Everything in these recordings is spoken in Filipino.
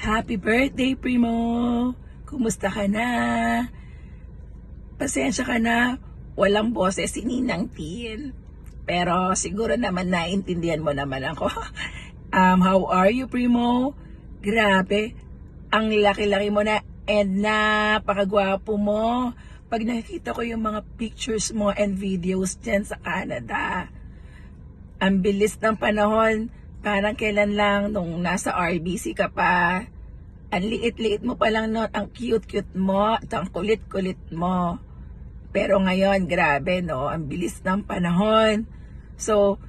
Happy birthday, Primo! Kumusta ka na? Pasensya ka na, walang boses si Ninang Tin. Pero siguro naman naintindihan mo naman ako. How are you, Primo? Grabe, ang laki-laki mo na and napakagwapo mo. Pag nakikita ko yung mga pictures mo and videos dyan sa Canada, ang bilis ng panahon. Parang kailan lang nung nasa RBC ka pa. Ang liit-liit mo pa lang noon, ang cute-cute mo, at ang kulit-kulit mo. Pero ngayon, grabe no, ang bilis ng panahon. So,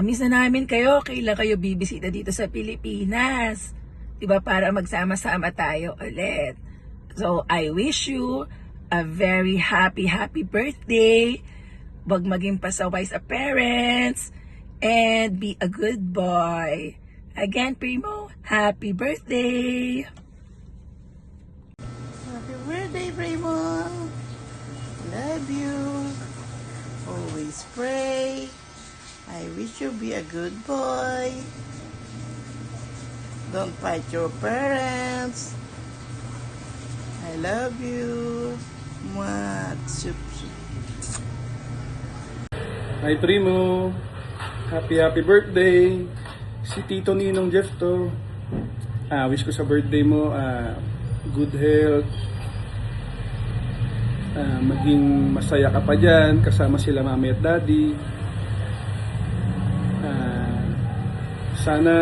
miss na namin kayo, kailan kayo bibisita dito sa Pilipinas. Diba, para magsama-sama tayo ulit. So, I wish you a very happy birthday. Wag maging pasaway sa parents. And be a good boy. Again, Primo, happy birthday! Happy birthday, Primo! Love you. Always pray. I wish you be a good boy. Don't fight your parents. I love you. Mwah. Sup, sup. Hi Primo! Happy birthday! Si Tito Ninong Jeff to. Wish ko sa birthday mo good health. Maging masaya ka pa dyan kasama sila mami at daddy. Sana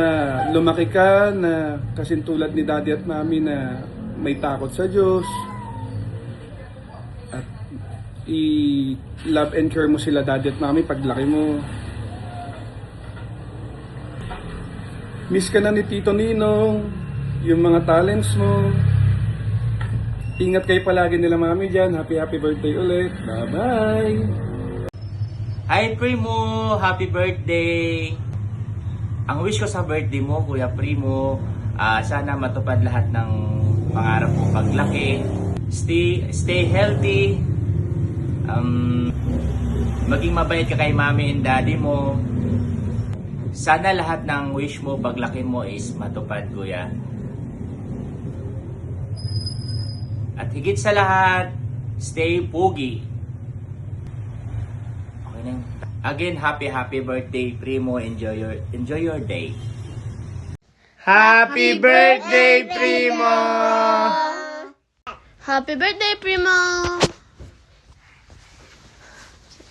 lumaki ka na kasing tulad ni daddy at mami na may takot sa Diyos. At i-love and care mo sila daddy at mami paglaki mo. Miss ka na ni Tito Ninong, yung mga talents mo. Ingat kayo palagi nila mami dyan. Happy birthday ulit. Bye-bye! Hi Primo! Happy birthday! Ang wish ko sa birthday mo, Kuya Primo, sana matupad lahat ng pangarap mo paglaki. Stay healthy. Maging mabait ka kay mami and daddy mo. Sana lahat ng wish mo paglaki mo is matupad, Kuya. At higit sa lahat, stay pogi. Okay na. Again, happy birthday, Primo. Enjoy your day. Happy birthday, Primo! Happy birthday, Primo!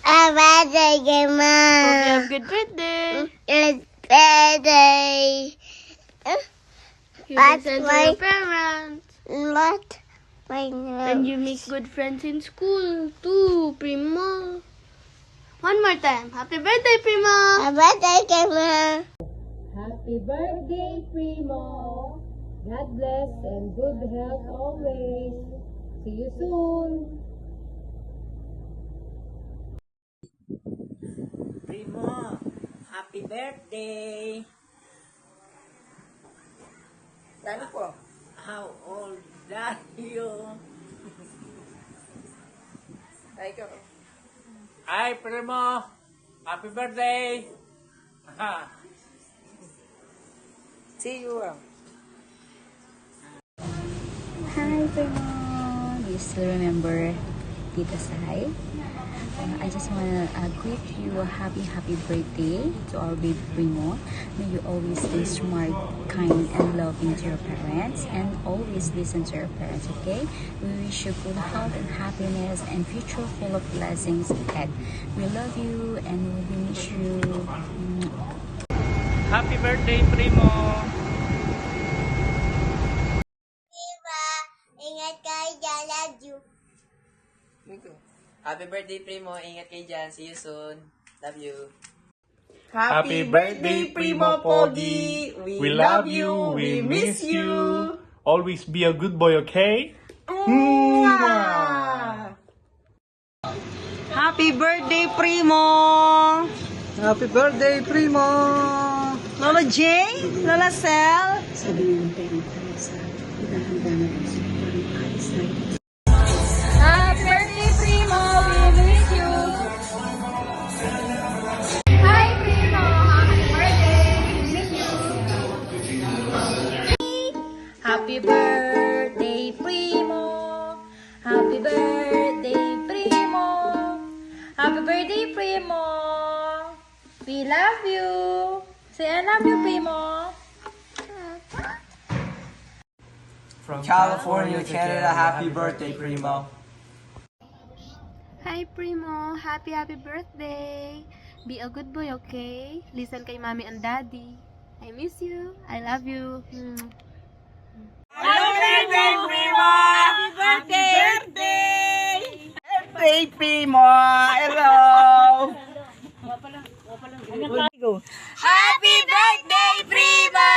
Happy birthday, Grandma. Hope you have good birthday. Good birthday. You That's listen to my- your parents. What? My And you make good friends in school too, Primo. One more time. Happy birthday, Primo! Happy birthday, Grandma. Happy birthday, Primo. God bless and good health always. See you soon. Primo, happy birthday. Ano po? How old are you? Hi, Primo! Happy birthday! See you. Hi, Primo! Do you still remember Tita Sai? I just want to greet you a happy birthday to our baby Primo. May you always stay smart, kind, and loving to your parents, and always listen to your parents, okay? We wish you good health and happiness and future full of blessings ahead. We love you and we miss you. Happy birthday, Primo! Diba? Ingat kayo dyan. Love you. Happy birthday, Primo. Ingat kayo dyan. See you soon. Love you. Happy birthday, Primo Pogi. We love you. We miss you. Always be a good boy, okay? Happy birthday, Primo. Happy birthday, Primo. Lola Jay, Lola Sel. Happy birthday, Primo! We miss you! Hi, Primo! Happy birthday! We miss you! Happy birthday, Primo! Happy birthday, Primo! Happy birthday, Primo! We love you! Say, I love you, Primo! From California, Canada, happy birthday, Primo. Hi, Primo. Happy birthday. Be a good boy, okay? Listen kay mommy and daddy. I miss you. I love you. Birthday, Primo! Hello! Happy birthday, Primo!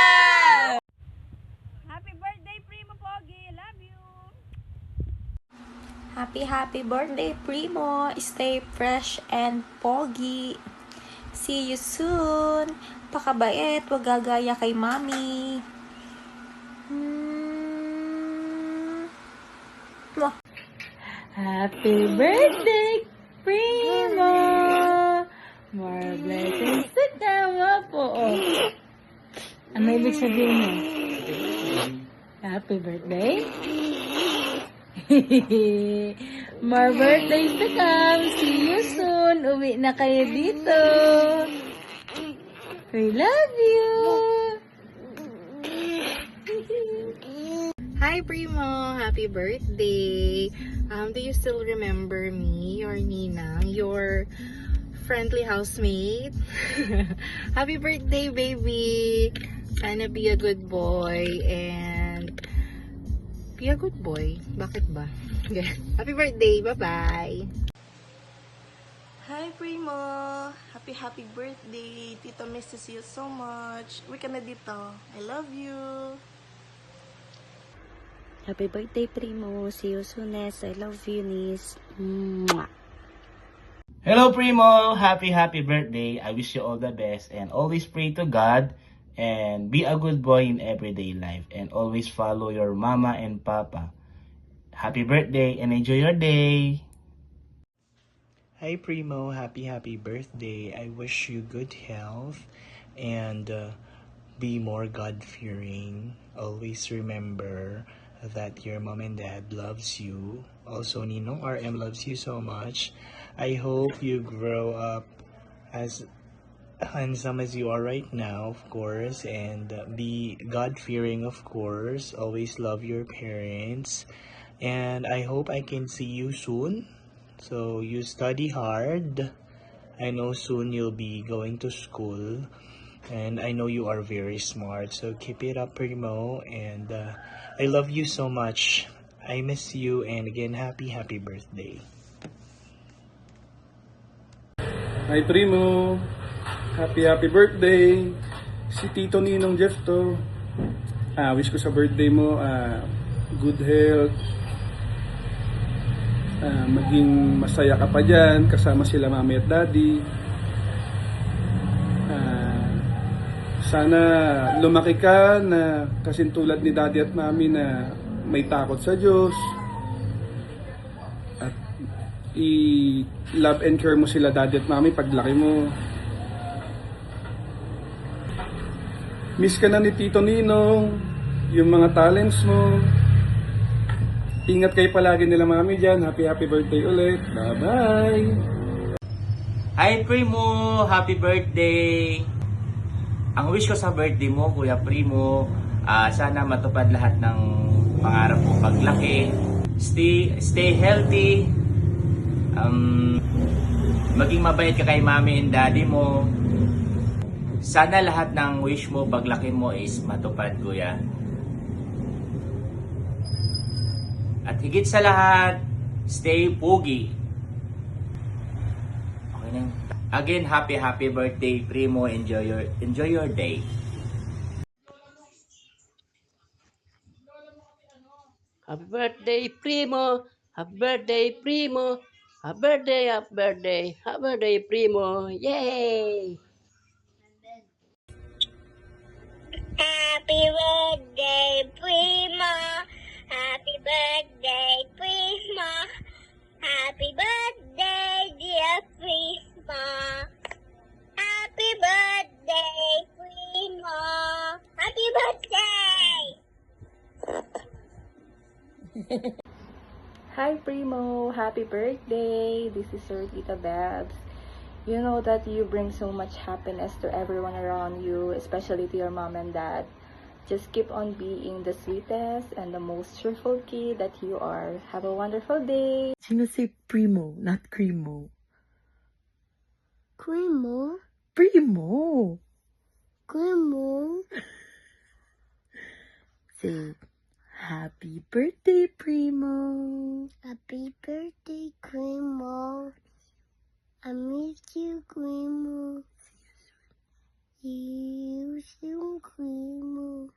Happy birthday, Primo. Stay fresh and pogi. See you soon. Pakabait, wag gagaya kay mami. Mwah. Happy birthday, Primo! More blessings to come po. Ano ibig sabihin mo? Happy birthday? More birthdays to come. See you soon. Uwi na kayo dito. We love you. Hi, Primo! Happy birthday! Do you still remember me, your Ninang, your friendly housemate? Happy birthday, baby! Sana be a good boy and be a good boy. Bakit ba? Happy birthday! Bye-bye! Hi, Primo! Happy birthday! Tito misses you so much. Uwi ka na dito. I love you! Happy birthday, Primo. See you soon, Ness. I love you, Nis. Mwah. Hello, Primo! Happy birthday. I wish you all the best and always pray to God and be a good boy in everyday life and always follow your mama and papa. Happy birthday and enjoy your day! Hi Primo, happy birthday. I wish you good health and be more God-fearing. Always remember that your mom and dad loves you. Also, Ninong RM loves you so much. I hope you grow up as handsome as you are right now, of course, and be God-fearing, of course. Always love your parents. And I hope I can see you soon. So you study hard. I know soon you'll be going to school. And I know you are very smart. So keep it up, Primo. And I love you so much. I miss you. And again, happy birthday. Hi Primo, happy birthday. Si Tito Ninong Jeff to. Wish ko sa birthday mo good health. Maging masaya ka pa dyan kasama sila mami at daddy. Sana lumaki ka na kasing tulad ni daddy at mami na may takot sa Diyos. At i-love and care mo sila daddy at mami paglaki mo. Miss ka na ni Tito Ninong, yung mga talents mo. Ingat kayo palagi nila mami dyan. Happy birthday ulit. Bye-bye! Hi Primo! Happy birthday! Ang wish ko sa birthday mo, Kuya Primo, sana matupad lahat ng pangarap mo paglaki. Stay healthy. Maging mabait ka kay mami and daddy mo. Sana lahat ng wish mo paglaki mo is matupad, Kuya. At higit sa lahat, stay pogi. Okay na. Again, happy birthday, Primo. Enjoy your day. Happy birthday, Primo. Happy birthday, Primo. Happy birthday, Primo. Yay! Happy birthday, Primo. Happy birthday, Primo. Happy birthday, dear Primo. Happy birthday, Primo. Happy birthday. Hi Primo, happy birthday! This is your Tita Babs. You know that you bring so much happiness to everyone around you, especially to your mom and dad. Just keep on being the sweetest and the most cheerful kid that you are. Have a wonderful day! Sino si Primo, not Cremo? Cremo? Primo! Cremo? Say, happy birthday, Primo! Happy birthday, Cremo. I miss you, Cremo. See you soon, Cremo.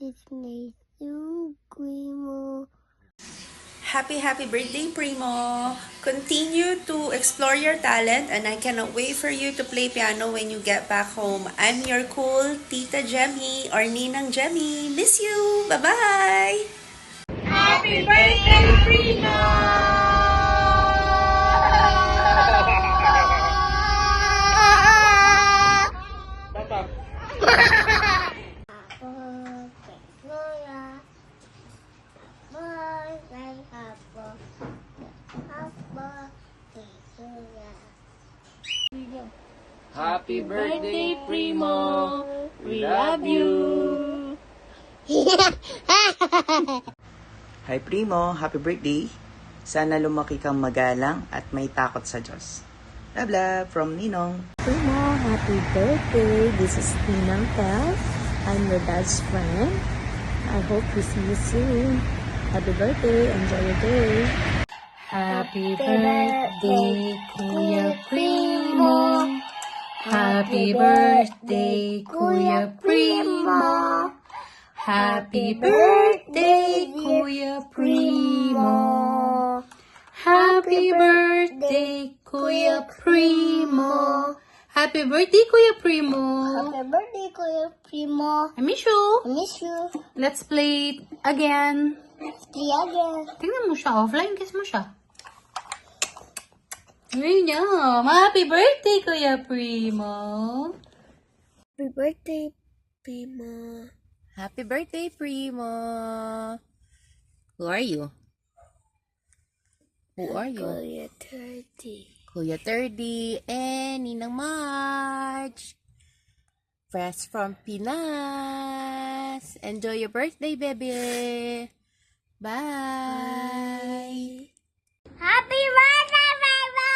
Let's play soon, Cremo. Happy birthday, Primo! Continue to explore your talent and I cannot wait for you to play piano when you get back home. I'm your cool Tita Jemmy or Ninang Jemmy. Miss you! Bye-bye! Happy birthday, Primo! Happy birthday, Primo! We love you! Hi Primo, happy birthday. Sana lumaki kang magalang at may takot sa Diyos. Love, love from Ninong. Primo, happy birthday. This is Ninang Tel. I'm your dad's friend. I hope we see you soon. Happy birthday. Enjoy your day. Happy birthday, Kuya Primo. Happy birthday, Kuya Primo. Happy birthday, Kuya Primo. Happy birthday, Kuya Primo. Happy birthday, Kuya Primo. Happy birthday, Kuya Primo. I miss you. I miss you. Let's play it again. Play again. Tingnan mo siya. Offline kiss mo siya. Ayun. Happy birthday, Kuya Primo. Happy birthday, Primo. Happy birthday, Primo. Who are you? Who are you? Kuya 30. Kuya 30 and Ninang March. Fresh from Pinas. Enjoy your birthday, baby. Bye. Happy birthday, Primo!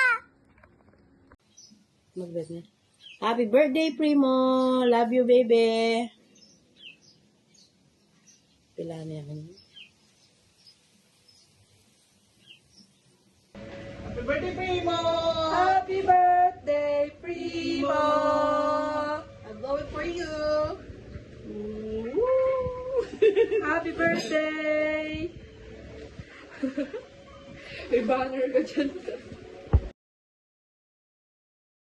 Mag-bless niya. Happy birthday, Primo! Love you, baby! Pila niya kanina. Happy birthday, Primo! Happy birthday, Primo! I'm going for you! Happy birthday! May banner ka dyan.